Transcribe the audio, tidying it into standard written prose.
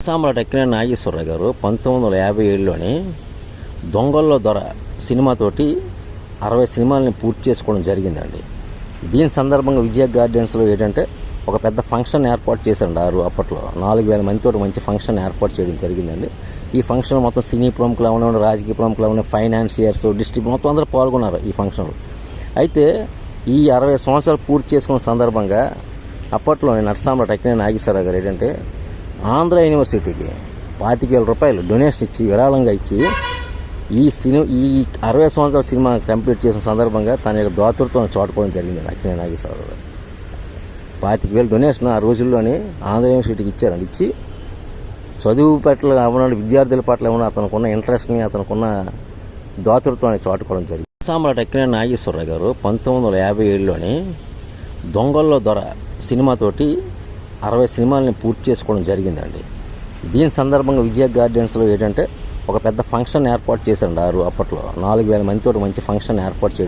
నరసాంబల అక్కినేని నాగేశ్వరరావు గారు 1957లోని దొంగల్లో దొర సినిమాతోటి 60 సినిమాలని పూర్తి చేసుకోవడం జరిగిందండి. దీని సందర్భంగా విజయ గార్డెన్స్లో ఏంటంటే ఒక పెద్ద ఫంక్షన్ ఏర్పాటు చేశారు. అప్పట్లో 4000 మందితో మంచి ఫంక్షన్ ఏర్పాటు చేయడం జరిగిందండి. ఈ ఫంక్షన్ మొత్తం సినీ ప్రముఖులు అవనివ్వండి, రాజకీయ ప్రముఖులు అవనివ్వండి, ఫైనాన్షియర్స్, డిస్ట్రిక్ట్ మొత్తం అందరూ పాల్గొన్నారు ఈ ఫంక్షన్లో. అయితే ఈ 60 సంవత్సరాలు పూర్తి చేసుకున్న సందర్భంగా అప్పట్లోనే నరసాంబల అక్కినేని నాగేశ్వరరావు గారు ఏంటంటే ఆంధ్ర యూనివర్సిటీకి 25,000 రూపాయలు డొనేషన్ ఇచ్చి విరాళంగా ఇచ్చి ఈ 60 సంవత్సరాల సినిమా కంప్లీట్ చేసిన సందర్భంగా తన యొక్క దాతృత్వాన్ని చాటుకోవడం జరిగింది. అక్కినేని నాగేశ్వరరావు గారు 25,000 డొనేషన్ ఆ రోజుల్లోనే ఆంధ్ర యూనివర్సిటీకి ఇచ్చారండి. ఇచ్చి చదువు పట్ల అవన విద్యార్థుల పట్ల ఏమన్నా అతనుకున్న ఇంట్రెస్ట్ని, అతనుకున్న దాతృత్వాన్ని చాటుకోవడం జరిగింది. నరసాంబల అక్కినేని నాగేశ్వరరావు గారు 1957లోని దొంగల్లో దొర సినిమాతోటి 60 సినిమాలని పూర్తి చేసుకోవడం జరిగిందండి. దీని సందర్భంగా విజయ గార్డెన్స్లో ఏంటంటే ఒక పెద్ద ఫంక్షన్ ఏర్పాటు చేశారు. అప్పట్లో 4000 మందితో మంచి ఫంక్షన్ ఏర్పాటు చేయడం